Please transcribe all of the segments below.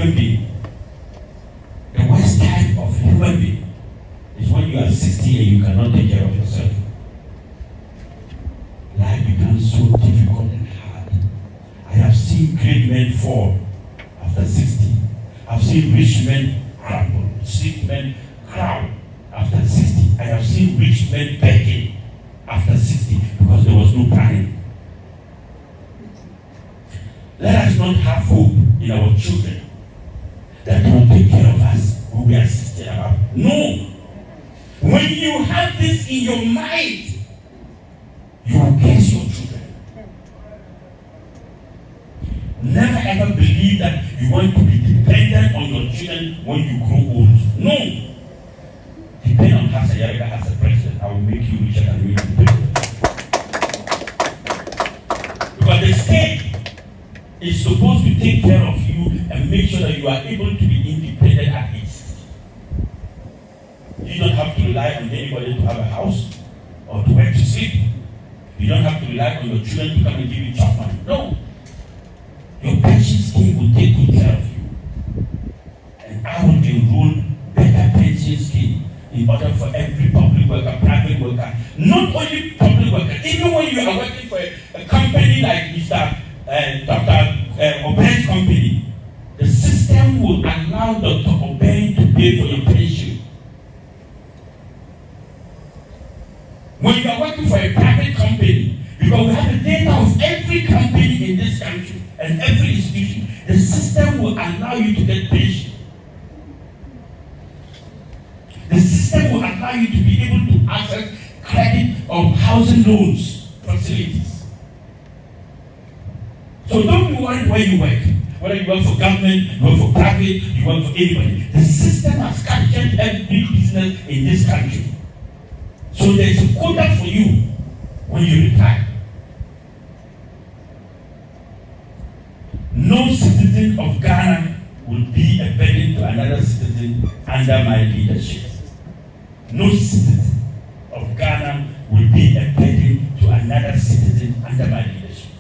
human being, the worst type of human being is when you are 60 and you cannot take care of yourself. Life becomes so difficult and hard. I have seen great men fall after 60. I've seen rich men crumble, sick men crowd after 60. I have seen rich men begging after 60 because there was no planning. Let us not have hope in our children that they will take care of us when we are 60 and above. No! When you have this in your mind, you will curse your children. Never ever believe that you want to be dependent on your children when you grow old. No! Depend on us, Ayariga, as a president. I will make you richer than you independent. Because the state is supposed to take care of you and make sure that you are able to be independent at least. You don't have to rely on anybody to have a house or to where to sleep. You don't have to rely on your children to come and give you job money. No. Your pension scheme will take good care of you. And I will enroll better pension scheme in order for every public worker, private worker, not only public worker, even when you are working for a company like Mr. Dr. Oben's company, the system will allow Dr. Oben to pay for your pension. When you are working for a private company, because we have the data of every company in this country and every institution, the system will allow you to get pension. The system will allow you to be able to access credit or housing loans facilities. So don't be worried where you work. Whether you work for government, you work for private, you work for anybody. The system has captured every business in this country. So there is a quota for you when you retire. No citizen of Ghana will be a burden to another citizen under my leadership. No citizen of Ghana will be a burden to another citizen under my leadership.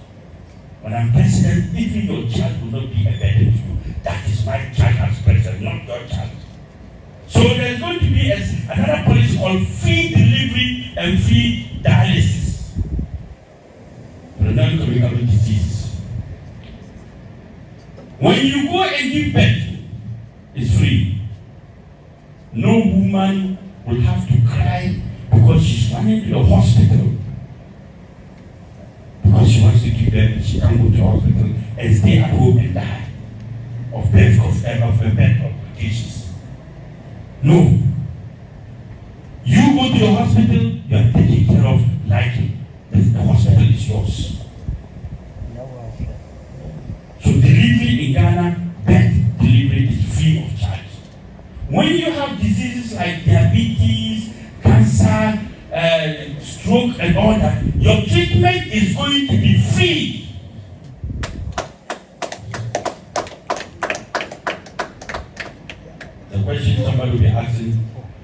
When I'm president, even your child will not be a burden to you. That is my child as president, not your child. So there's going to be another policy called free delivery and free dialysis for the non-communicable diseases. When you go and give birth, it's free. No woman will have to cry because she's running to the hospital because she wants to give birth. She can't go to the hospital and stay at home and die of birth complications. No. You go to the hospital, you are taken care of lightly. The hospital is yours. So delivery in Ghana, birth delivery is free of charge. When you have diseases like diabetes, cancer, stroke and all that, your treatment is going to be free. The question somebody will be asking,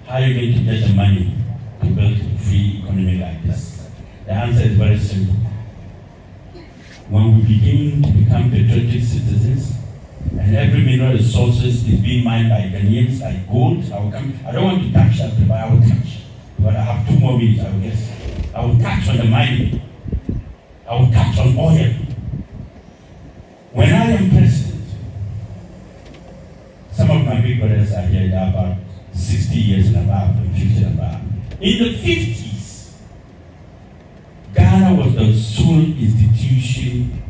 how are you going to get the money to build a free economy like this? The answer is very simple. When we begin to become patriotic citizens, and every mineral resources is being mined by Ghanaians like gold, I don't want to touch that, but I will touch. But I have 2 more minutes, I will guess. I will touch on the mining. I will touch on oil. When I am president, some of my big brothers are here, they're about 60 years and above, and 50 and above. In the 50s, Ghana was the sole institution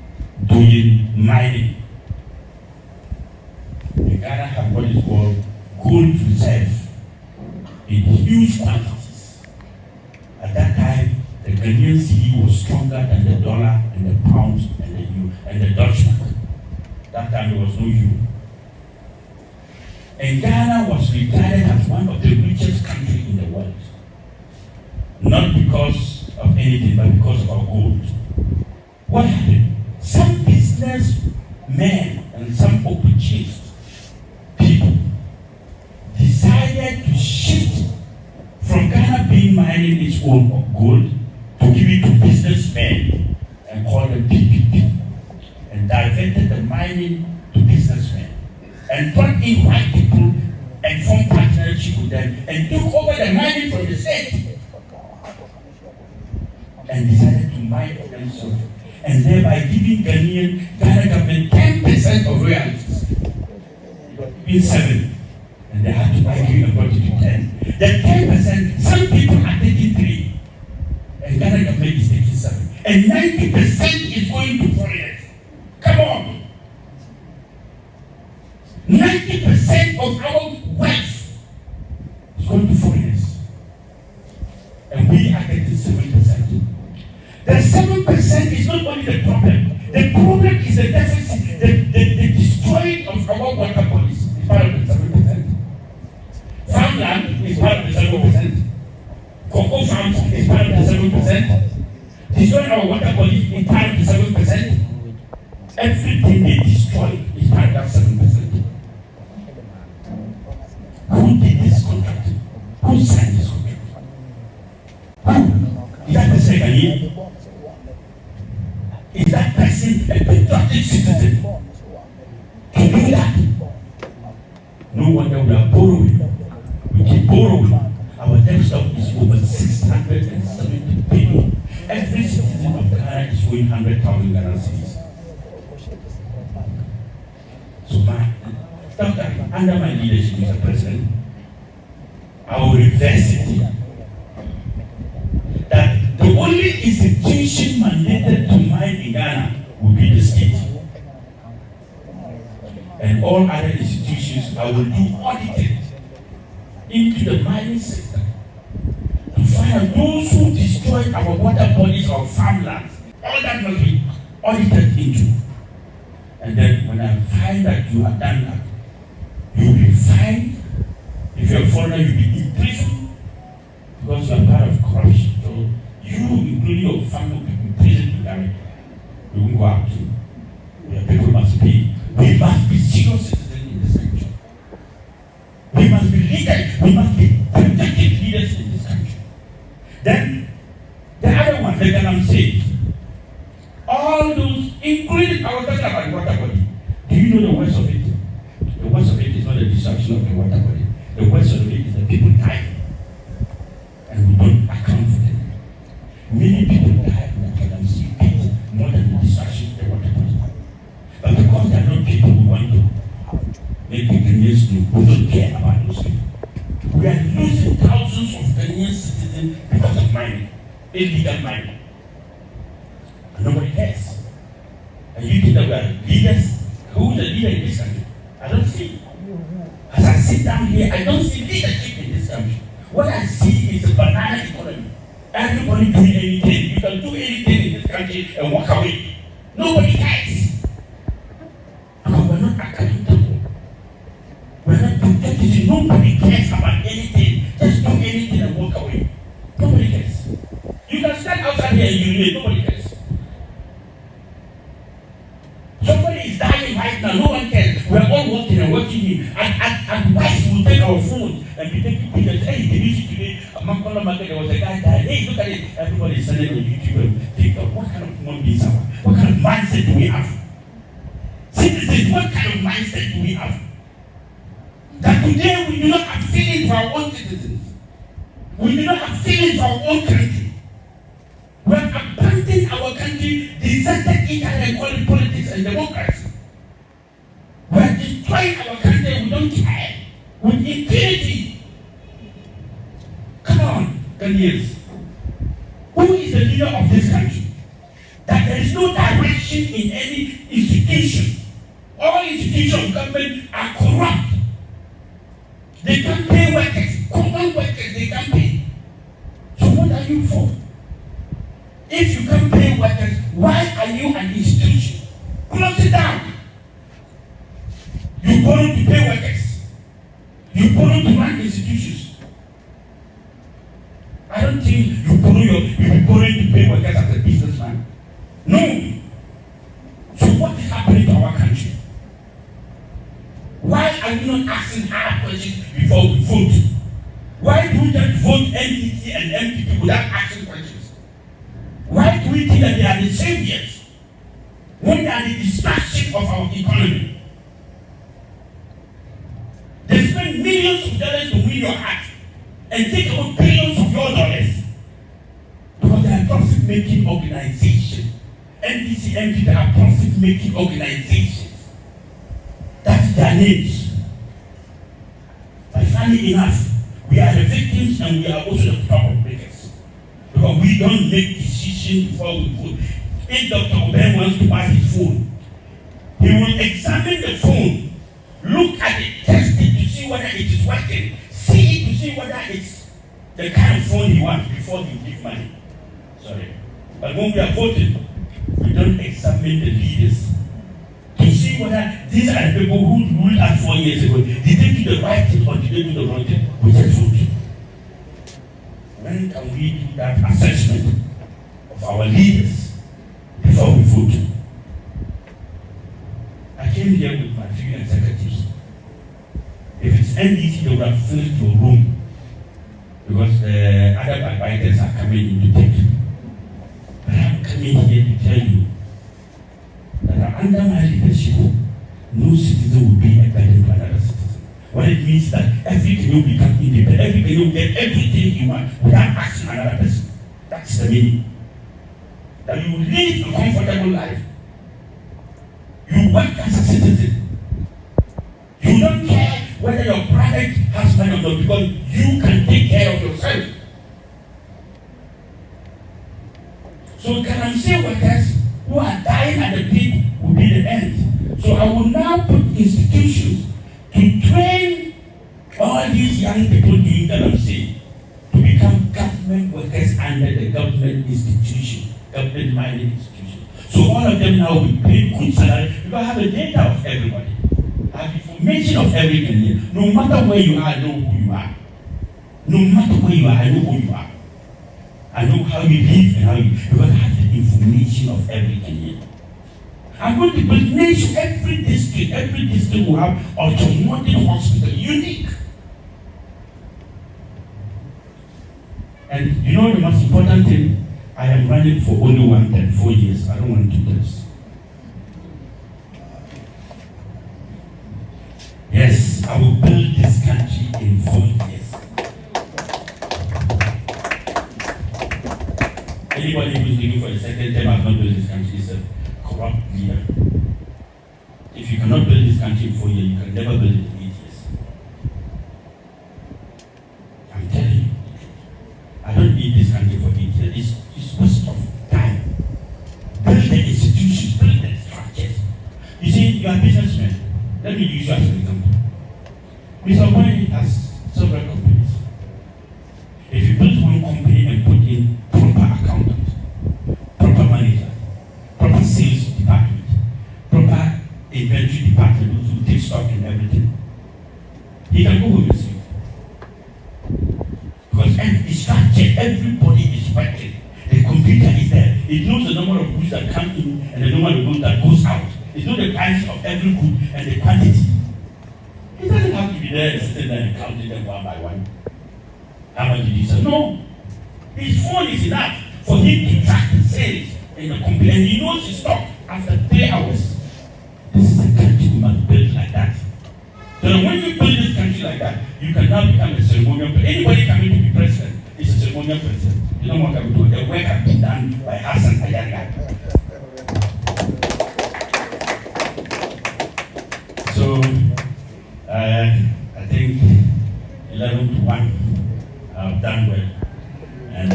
doing mining. Ghana had what is called gold reserve in huge quantities. At that time, the Ghanaian cedi was stronger than the dollar and the pound and the euro and the Dutch mark. That time there was no euro. And Ghana was regarded as one of the richest countries in the world. Not because of anything, but because of our gold. What happened? Some businessmen and some opportunists people decided to shift from Ghana being mining its own gold to give it to businessmen and call them NPP, and diverted the mining to businessmen. and brought in white people and formed partnership with them and took over the mining from the state and decided to mine for themselves, and thereby giving Ghana government 10% of royalties. Even 7, and they had to argue and brought it to 10. The 10%, some people are taking 3, and Ghana government is taking 7, and 90% is going to foreigners. Come on, 90% of our wealth is going to foreigners, and we are getting 7%. The 7% is not only the problem. The problem is the deficit, the destroying of our water policy is part of the 7%. Farmland is part of the 7%. Cocoa farms is part of the 7%. Destroying our water policy is part of the 7%. Everything they destroy is part of that 7%. Who did this contract? Who signed this contract? Who? Is that the second? Is that person a patriotic citizen to do that? No wonder we are borrowing. We keep borrowing. Our debt stock is over 670 billion. Every citizen of Ghana is owing 100,000 Ghana cedis. So, under my leadership, Mr. President, I will reverse it. That the only institution mandated to mine in Ghana will be the state. And all other institutions, I will do auditing into the mining sector to find out those who destroy our water bodies or farmlands. All that must be audited into. And then when I find that you have done that, you will be fined. If you're a foreigner, you'll be in prison because you are part of corruption. So you, including your family, will be in prison to direct. We won't go out too. People must be. We must be serious citizens in this country. We must be leaders. We must be protected leaders in this country. Then the other one, the Ghana state, all those, including our talking about water body. Do you know the worst of it? The worst of it is not the destruction of the water body. The worst of it is the people dying, and we don't account for them. Many people die in the Ghana state more than the destruction of the water body. But because they are not people who want to make the Ghanaians do, who don't care about those people. We are losing thousands of Ghanaian citizens because of mining, illegal mining. And nobody cares. And you think that we are leaders? Who is the leader in this country? I don't see. As I sit down here, I don't see leadership in this country. What I see is a banana economy. Everybody doing anything. You can do anything in this country and walk away. Nobody cares. Because we're not accountable. We're not protected. Nobody cares about anything. Just do anything and walk away. Nobody cares. You can stand outside here and urinate. Nobody cares. Somebody is dying right now. No one cares. We are all walking and watching him. And once we will take our phone and be taking pictures. Hey, did you see today? Makola Market, there was a guy died. Hey, look at it. Everybody is sending on YouTube and TikTok. What kind of human beings are we? What kind of mindset do we have? Citizens, what kind of mindset do we have? That today we do not have feelings for our own citizens. We do not have feelings for our own country. We have abandoned our country, deserted it and call it politics and democracy. We are destroying our country and we don't care. With impunity. Come on, Ghanaians. Who is the leader of this country? That there is no direction in any institution. All institutions of government are corrupt. They can't pay workers. Common workers, they can't pay. So what are you for? If you can't pay workers, why are you an institution? Close it down. You borrow to pay workers. You borrow to run institutions. I don't think you'll be borrowing to pay workers as a businessman. No. So what is happening to our country? Why are we not asking hard questions before we vote? Why do we just vote NDC and NPP without asking questions? Why do we think that they are the saviors when they are the distraction of our economy? billions of dollars to win your heart and take out billions of your dollars. Because they are profit-making organizations. NDC, NPP are profit-making organizations. That's their names. But funny enough, we are the victims and we are also the troublemakers. Because we don't make decisions before we vote. If Dr. Obey wants to buy his phone, he will examine the phone, look at it, test it to see whether it is working, see it to see whether it's the kind of phone he wants before he give money. Sorry. But when we are voting, we don't examine the leaders to see whether these are the people who ruled us 4 years ago. Did they do the right thing or did they do the wrong thing? We just vote. When can we do that assessment of our leaders before we vote? I came here with my few executives. If it's NDC, they would have filled your room because the other advisors are coming in to take you. But I'm coming here to tell you that under my leadership, no citizen will be a burden to another citizen. What it means that every Kenyan will become independent, every Kenyan will get everything he wants without asking another person. That's the meaning. That you live a comfortable life. You work as a citizen. You don't care whether your private husband or not because you can take care of yourself. So Galamsey workers who are dying at the peak will be the end. So I will now put institutions to train all these young people doing Galamsey to become government workers under the government institution, government minded institution. So all of them now will be paid good salary because I have the data of everybody. I have information of every Kenyan. No matter where you are, I know who you are. No matter where you are, I know who you are. I know how you live and how you, because I have the information of every Kenyan. I'm going to build nation, every district will have automated hospital, unique. And you know the most important thing, I am running for only 1 term, 4 years. I don't want 2 terms. Yes, I will build this country in 4 years. Anybody who is looking for a second term has not built this country is a corrupt leader. If you cannot build this country in 4 years, you can never build it in 8 years. I'm telling you. I don't need this country for 8 years. It's waste of time. Build the institutions, build the structures. You see, you are businessmen. Let me use you as an example. Mr. Boy has several companies. If you build one company and put in proper accountant, proper manager, proper sales department, proper inventory department who take stock and everything, he can go with himself. Because every structure, everybody is working. The computer is there. It knows the number of goods that come in and the number of goods that goes out. It knows the price of every good and the quantity. It doesn't have to be there and sitting there and counting them one by one. How much did you sell? No. His phone is enough for him to track the sales in the company and he knows his stock after 3 hours. This is a country we must build like that. So that when you build this country like that, you can now become a ceremonial president. Anybody coming to be president is a ceremonial president. You don't want to do it. The work has been done by Hassan Ayariga. So, I think 11 to 1, I've done well. And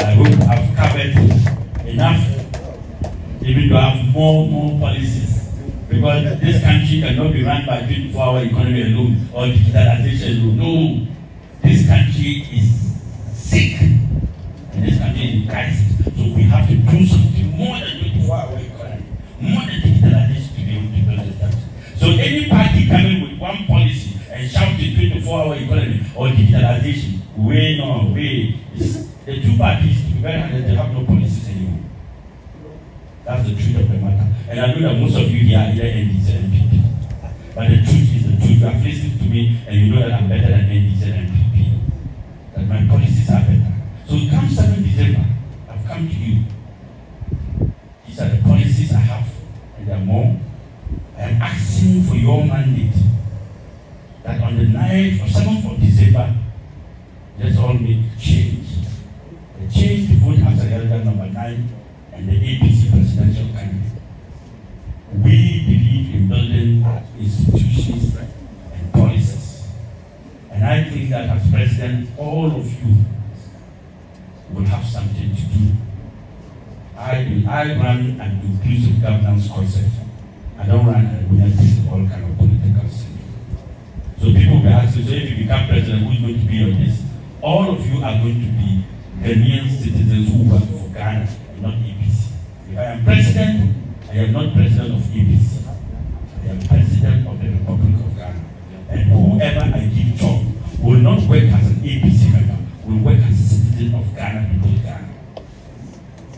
I hope I've covered enough, even to have more policies. Because this country cannot be run by 24-hour economy alone or digitalization alone. No, this country is sick. And this country is in crisis. So we have to do something more than 24-hour economy, more than digitalization to be able to build this country. So any party coming with one policy and shouting 24-hour economy or digitalization, the two parties, to be very honest, they have no policies anymore. That's the truth of the matter. And I know that most of you here are either NDC and NPP. But the truth is the truth. You have listened to me and you know that I'm better than NDC and NPP. That my policies are better. So come 7 December, I've come to you. These are the policies I have. And there are more. I am asking for your mandate that on the night of 7th of December, let's all make change. The change to vote as Ayariga number 9 and the APC presidential candidate. We believe in building institutions and policies. And I think that as president, all of you will have something to do. I run an inclusive governance concept. I don't run a winner-takes all kind of political system. So people will ask you, so if you become president, who is going to be on this? All of you are going to be Ghanaian citizens who work for Ghana and not APC. If I am president, I am not president of APC. I am president of the Republic of Ghana. And whoever I give job will not work as an APC member, will work as a citizen of Ghana to build Ghana.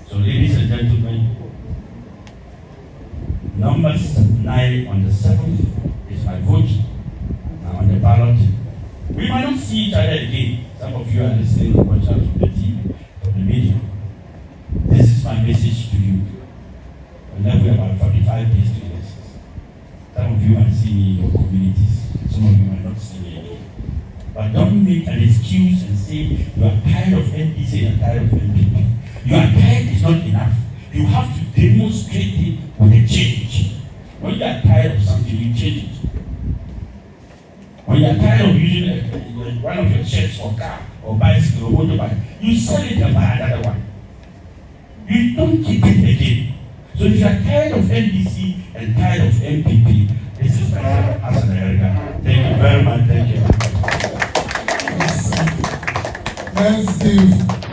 So ladies and gentlemen, number 9 on the 7th is my vote. Now on the ballot, we might not see each other again. Some of you are listening and watching on the TV, from the media. This is my message to you. We have about 45 days to elections. Some of you might see me in your communities. Some of you might not see me again. But don't make an excuse and say you are tired of NDC and tired of NPP. You are tired is not enough. You have to demonstrate it with a change. When you are tired of something, you change it. When you are tired of using one of your shirts or car or bicycle or motorbike, you sell it and buy another one. You don't keep it again. So if you are tired of NDC and tired of NPP, this is Billions-Hassan Ayariga. Thank you very much. Thank you. Let's give